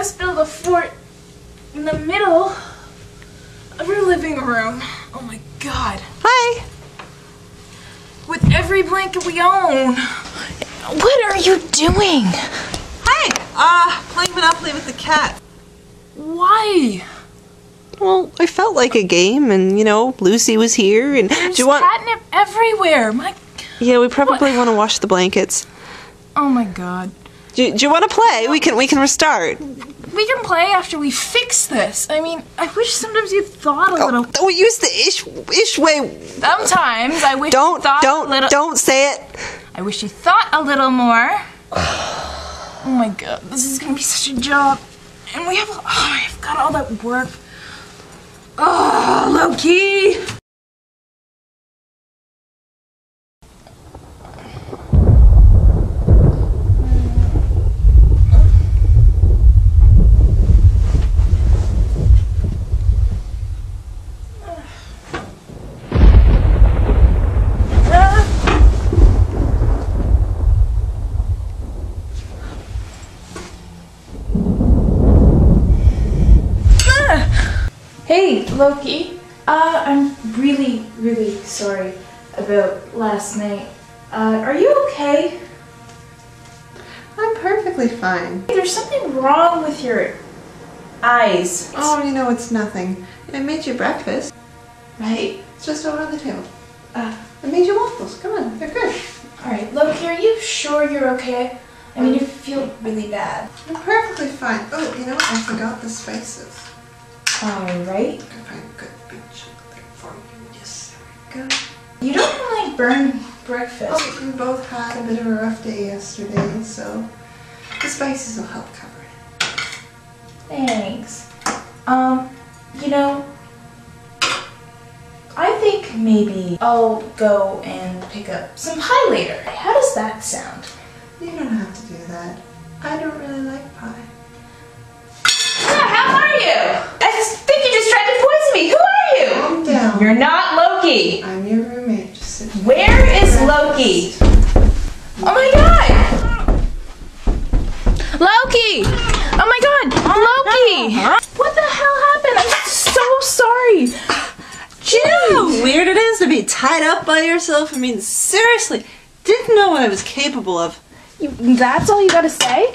just built a fort in the middle of your living room. Oh my god. Hi. With every blanket we own. What are you doing? Hi. Playing Monopoly with the cat. Why? Well, I felt like a game, and you know, Lucy was here, and There's do you want? catnip everywhere. Yeah, we probably want to wash the blankets. Oh my god. Do you want to play? We can restart. We can play after we fix this. I mean, I wish sometimes you thought a little. Don't use the ish way. Sometimes I wish you thought a little. Don't say it. I wish you thought a little more. Oh my god, this is gonna be such a job. And we have, I've got all that work. Oh, low key. Hey, Loki. I'm really, really sorry about last night. Are you okay? I'm perfectly fine. There's something wrong with your eyes. Oh, you know, it's nothing. I made you breakfast. Right. It's just over on the table. I made you waffles. Come on, they're good. Alright, Loki, are you sure you're okay? I mean, you feel really bad. I'm perfectly fine. Oh, you know what? I forgot the spices. Alright. I can find a good big chunk there for you. Yes, there we go. You don't really burn breakfast. Oh, we both had a bit of a rough day yesterday, so the spices will help cover it. Thanks. You know, I think maybe I'll go and pick up some pie later. How does that sound? You don't have to do that. I don't really like pie. How are you? I think you just tried to poison me. Who are you? Calm down. You're not Loki. I'm your roommate. Just sit down. Where is Loki? Oh my god! Loki! Oh my god! Loki! What the hell happened? I'm so sorry. Do you know how weird it is to be tied up by yourself? I mean, seriously, didn't know what I was capable of. That's all you gotta say?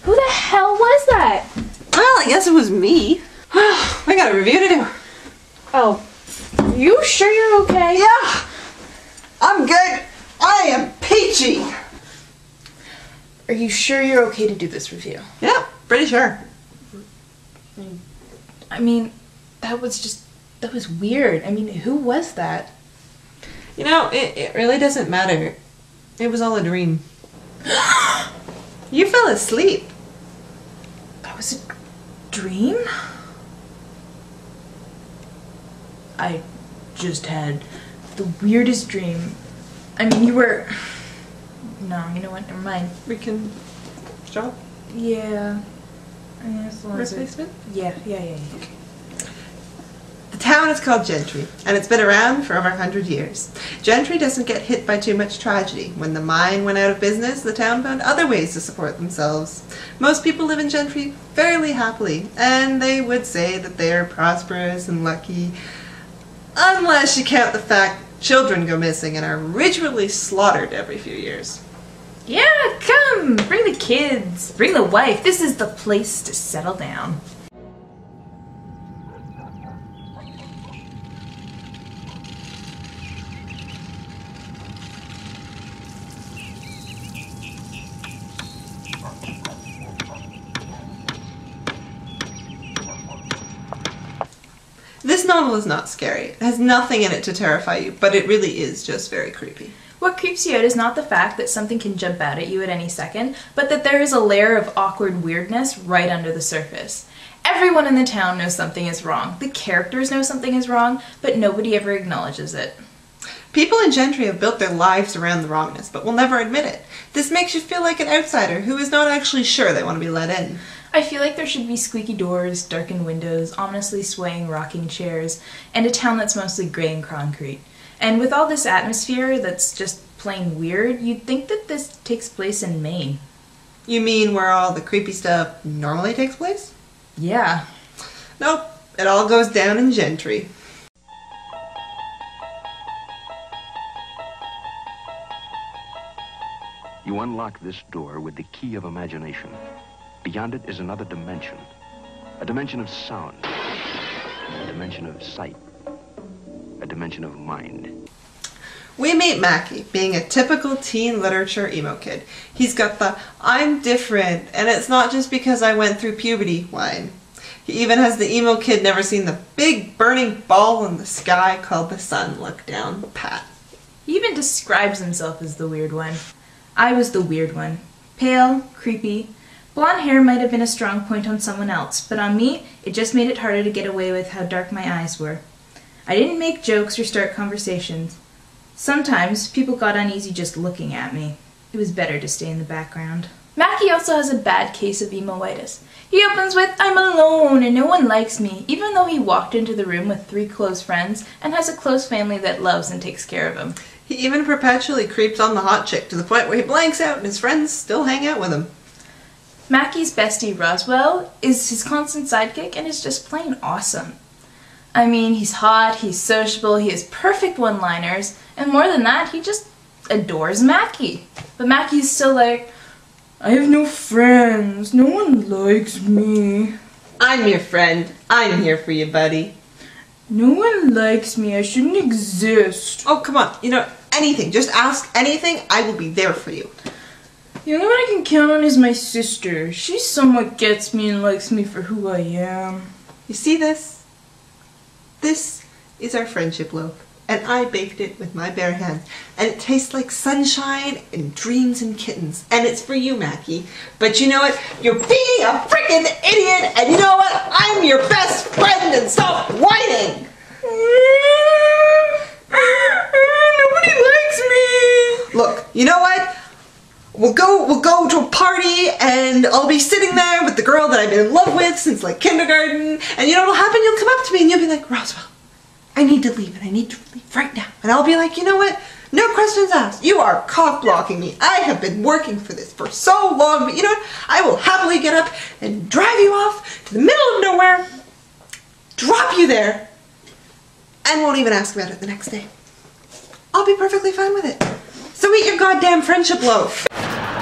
Who the hell was that? Well, I guess it was me. I got a review to do. Oh, you sure you're okay? Yeah, I'm good. I am peachy. Are you sure you're okay to do this review? Yeah, pretty sure. I mean, that was weird. I mean, who was that? You know, it really doesn't matter. It was all a dream. You fell asleep. That was a dream? I just had the weirdest dream. I mean, you were... No, you know what? Never mind. We can stop. Yeah. I mean, as long as Replacement? Yeah. The town is called Gentry, and it's been around for over 100 years. Gentry doesn't get hit by too much tragedy. When the mine went out of business, the town found other ways to support themselves. Most people live in Gentry fairly happily, and they would say that they are prosperous and lucky, unless you count the fact children go missing and are ritually slaughtered every few years. Yeah, come! Bring the kids. Bring the wife. This is the place to settle down. This novel is not scary. It has nothing in it to terrify you, but it really is just very creepy. What creeps you out is not the fact that something can jump out at you at any second, but that there is a layer of awkward weirdness right under the surface. Everyone in the town knows something is wrong. The characters know something is wrong, but nobody ever acknowledges it. People in Gentry have built their lives around the wrongness, but will never admit it. This makes you feel like an outsider who is not actually sure they want to be let in. I feel like there should be squeaky doors, darkened windows, ominously swaying rocking chairs, and a town that's mostly grey and concrete. And with all this atmosphere that's just plain weird, you'd think that this takes place in Maine. You mean where all the creepy stuff normally takes place? Yeah. Nope, it all goes down in Gentry. You unlock this door with the key of imagination. Beyond it is another dimension. A dimension of sound. A dimension of sight. A dimension of mind. We meet Mackie, being a typical teen literature emo kid. He's got the "I'm different, and it's not just because I went through puberty" line. He even has the emo kid never seen the big burning ball in the sky called the sun look down pat. He even describes himself as the weird one. I was the weird one. Pale, creepy. Blonde hair might have been a strong point on someone else, but on me, it just made it harder to get away with how dark my eyes were. I didn't make jokes or start conversations. Sometimes, people got uneasy just looking at me. It was better to stay in the background. Mackie also has a bad case of emo-itis. He opens with, "I'm alone and no one likes me," even though he walked into the room with 3 close friends and has a close family that loves and takes care of him. He even perpetually creeps on the hot chick to the point where he blanks out and his friends still hang out with him. Mackie's bestie, Roswell, is his constant sidekick and is just plain awesome. I mean, he's hot, he's sociable, he has perfect one-liners, and more than that, he just adores Mackie. But Mackie's still like, "I have no friends, no one likes me." "I'm your friend. I'm here for you, buddy." "No one likes me, I shouldn't exist." Oh, come on. You know, anything. Just ask anything. I will be there for you. "The only one I can count on is my sister. She somewhat gets me and likes me for who I am." You see this? This is our friendship loaf, and I baked it with my bare hands, and it tastes like sunshine and dreams and kittens, and it's for you, Mackie. But you know what? You're being a freaking idiot, and you know what? I'm your best friend, and stop whining! Nobody likes me! Look, you know what? We'll go to a party, and I'll be sitting there with the girl that I've been in love with since like kindergarten, and you know what'll happen? You'll come up to me and you'll be like, "Roswell, I need to leave, and I need to leave right now." And I'll be like, "You know what? No questions asked. You are cock-blocking me. I have been working for this for so long, but you know what? I will happily get up and drive you off to the middle of nowhere, drop you there, and won't even ask about it the next day. I'll be perfectly fine with it. So eat your goddamn friendship loaf."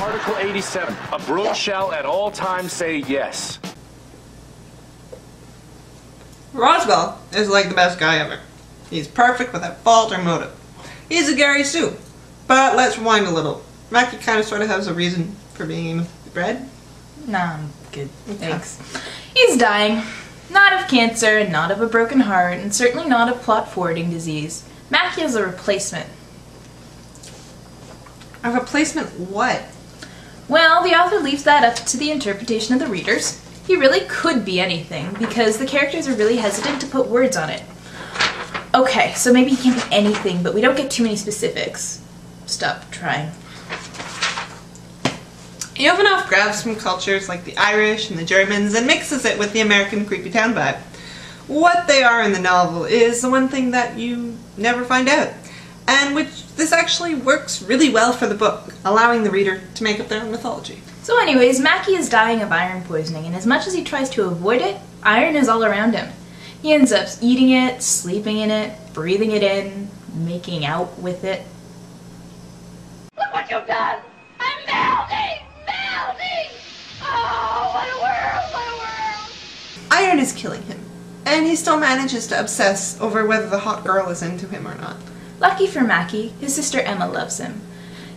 Article 87. A brook shall at all times say yes. Roswell is like the best guy ever. He's perfect without fault or motive. He's a Gary Sue. But let's rewind a little. Mackie kind of sort of has a reason for being emo. Bread? Nah, I'm good. Thanks. He's dying. Not of cancer, and not of a broken heart, and certainly not of plot-forwarding disease. Mackie is a replacement. A replacement what? Well, the author leaves that up to the interpretation of the readers. He really could be anything, because the characters are really hesitant to put words on it. Okay, so maybe he can't be anything, but we don't get too many specifics. Stop trying. Yovanoff grabs from cultures like the Irish and the Germans and mixes it with the American creepy town vibe. What they are in the novel is the one thing that you never find out, and which this actually works really well for the book, allowing the reader to make up their own mythology. So anyways, Mackie is dying of iron poisoning, and as much as he tries to avoid it, iron is all around him. He ends up eating it, sleeping in it, breathing it in, making out with it. Look what you've done! I'm melting! Melting! Oh, what a world! What a world! Iron is killing him, and he still manages to obsess over whether the hot girl is into him or not. Lucky for Mackie, his sister Emma loves him.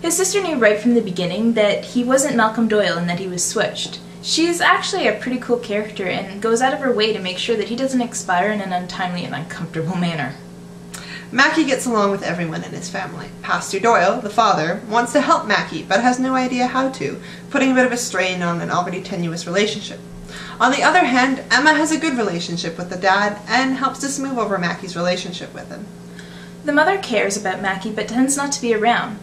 His sister knew right from the beginning that he wasn't Malcolm Doyle and that he was switched. She's actually a pretty cool character and goes out of her way to make sure that he doesn't expire in an untimely and uncomfortable manner. Mackie gets along with everyone in his family. Pastor Doyle, the father, wants to help Mackie but has no idea how to, putting a bit of a strain on an already tenuous relationship. On the other hand, Emma has a good relationship with the dad and helps to smooth over Mackie's relationship with him. The mother cares about Mackie but tends not to be around.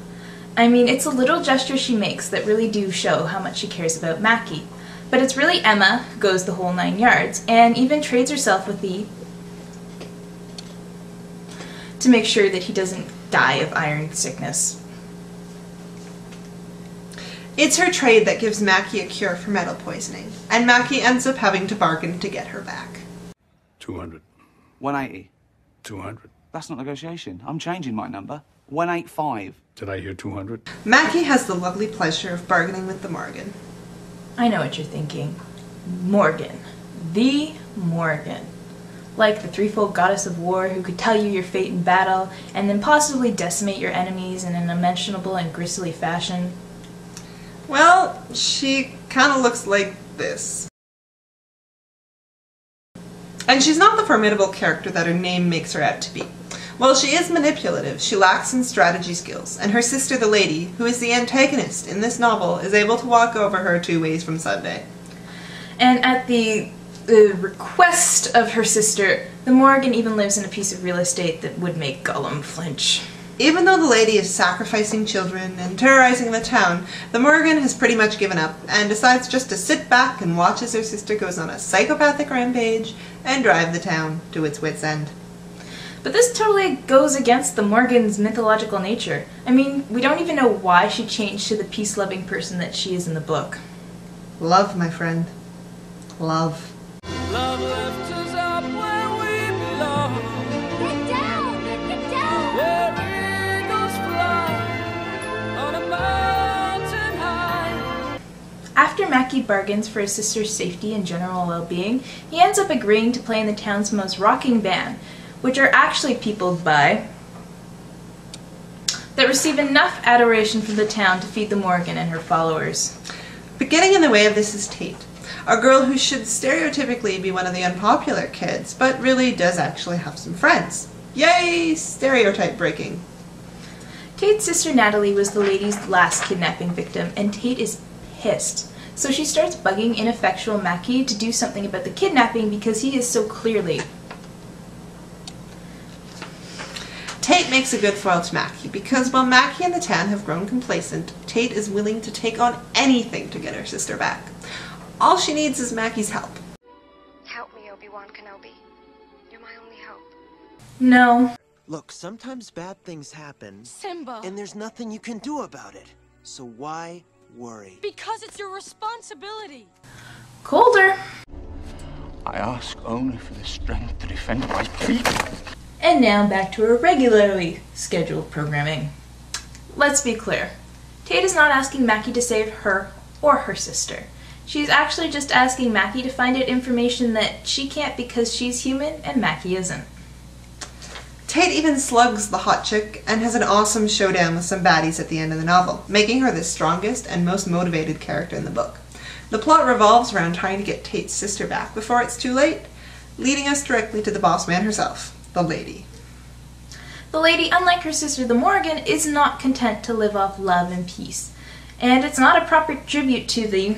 I mean, it's the little gestures she makes that really do show how much she cares about Mackie. But it's really Emma who goes the whole 9 yards and even trades herself with to make sure that he doesn't die of iron sickness. It's her trade that gives Mackie a cure for metal poisoning, and Mackie ends up having to bargain to get her back. 200. 180. 200. That's not negotiation. I'm changing my number. 185. Did I hear 200? Mackie has the lovely pleasure of bargaining with the Morgan. I know what you're thinking. Morgan. The Morgan. Like the threefold goddess of war who could tell you your fate in battle and then possibly decimate your enemies in an unmentionable and grisly fashion. Well, she kind of looks like this. And she's not the formidable character that her name makes her out to be. While she is manipulative, she lacks in strategy skills, and her sister the lady, who is the antagonist in this novel, is able to walk over her 2 ways from Sunday. And at the request of her sister, the Morgan even lives in a piece of real estate that would make Gollum flinch. Even though the lady is sacrificing children and terrorizing the town, the Morgan has pretty much given up and decides just to sit back and watch as her sister goes on a psychopathic rampage and drive the town to its wit's end. But this totally goes against the Morgan's mythological nature. I mean, we don't even know why she changed to the peace-loving person that she is in the book. Love, my friend. Love. Love lifts us up where we belong. Get down! Get down! Where eagles fly on a mountain high. After Mackie bargains for his sister's safety and general well-being, he ends up agreeing to play in the town's most rocking band, which are actually peopled by that receive enough adoration from the town to feed the Morgan and her followers. But getting in the way of this is Tate, a girl who should stereotypically be one of the unpopular kids, but really does actually have some friends. Yay, stereotype breaking. Tate's sister Natalie was the lady's last kidnapping victim, and Tate is pissed. So she starts bugging ineffectual Mackie to do something about the kidnapping because he is so clearly. Tate makes a good foil to Mackie, because while Mackie and the town have grown complacent, Tate is willing to take on anything to get her sister back. All she needs is Mackie's help. Help me, Obi-Wan Kenobi. You're my only hope. No. Look, sometimes bad things happen. Simba. And there's nothing you can do about it. So why worry? Because it's your responsibility. Colder. I ask only for the strength to defend my people. And now back to our regularly scheduled programming. Let's be clear. Tate is not asking Mackie to save her or her sister. She's actually just asking Mackie to find out information that she can't because she's human and Mackie isn't. Tate even slugs the hot chick and has an awesome showdown with some baddies at the end of the novel, making her the strongest and most motivated character in the book. The plot revolves around trying to get Tate's sister back before it's too late, leading us directly to the boss man herself, the lady. The lady, unlike her sister the Morgan, is not content to live off love and peace. And it's not a proper tribute to the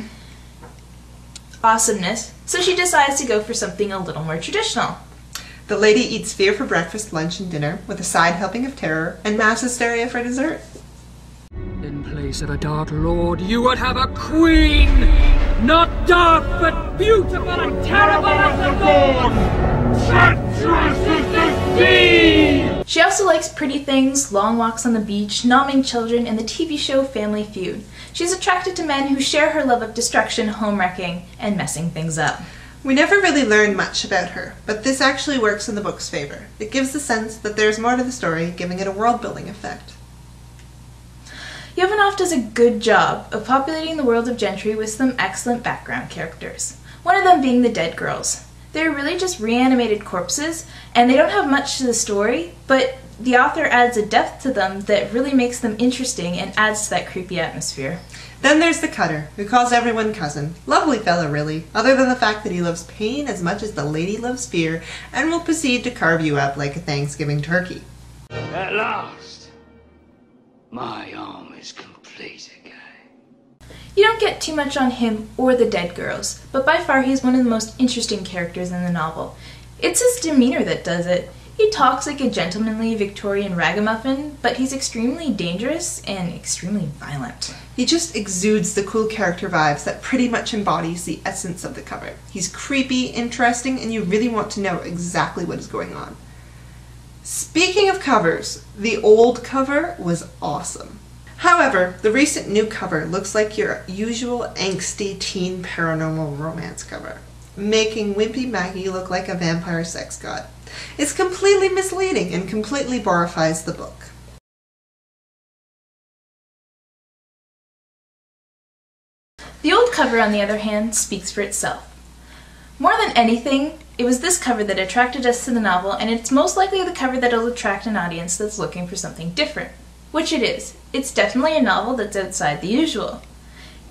awesomeness, so she decides to go for something a little more traditional. The lady eats fear for breakfast, lunch, and dinner, with a side helping of terror and mass hysteria for dessert. In place of a dark lord, you would have a queen! Not dark, but beautiful and terrible as the dawn! Treacherous as the sea! She also likes pretty things, long walks on the beach, nomming children, and the TV show Family Feud. She's attracted to men who share her love of destruction, home-wrecking, and messing things up. We never really learn much about her, but this actually works in the book's favor. It gives the sense that there's more to the story, giving it a world-building effect. Yovanoff does a good job of populating the world of Gentry with some excellent background characters. One of them being the dead girls. They're really just reanimated corpses, and they don't have much to the story, but the author adds a depth to them that really makes them interesting and adds to that creepy atmosphere. Then there's the Cutter, who calls everyone cousin. Lovely fella, really, other than the fact that he loves pain as much as the lady loves fear, and will proceed to carve you up like a Thanksgiving turkey. At last, my arm is complete again. You don't get too much on him or the dead girls, but by far he's one of the most interesting characters in the novel. It's his demeanor that does it. He talks like a gentlemanly Victorian ragamuffin, but he's extremely dangerous and extremely violent. He just exudes the cool character vibes that pretty much embodies the essence of the cover. He's creepy, interesting, and you really want to know exactly what is going on. Speaking of covers, the old cover was awesome. However, the recent new cover looks like your usual angsty teen paranormal romance cover, making wimpy Mackie look like a vampire sex god. It's completely misleading and completely borifies the book. The old cover, on the other hand, speaks for itself. More than anything, it was this cover that attracted us to the novel, and it's most likely the cover that'll attract an audience that's looking for something different. Which it is. It's definitely a novel that's outside the usual.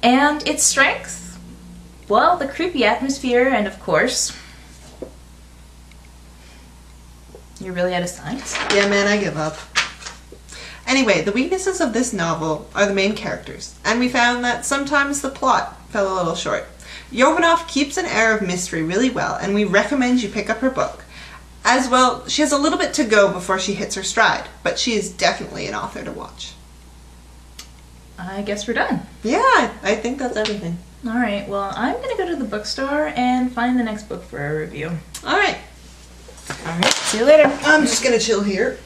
And its strength? Well, the creepy atmosphere, and of course... You're really out of signs? Yeah, man, I give up. Anyway, the weaknesses of this novel are the main characters, and we found that sometimes the plot fell a little short. Yovanoff keeps an air of mystery really well, and we recommend you pick up her book. As well, she has a little bit to go before she hits her stride, but she is definitely an author to watch. I guess we're done. Yeah, I think that's everything. Alright, well, I'm gonna go to the bookstore and find the next book for a review. Alright. Alright, see you later. I'm just gonna chill here.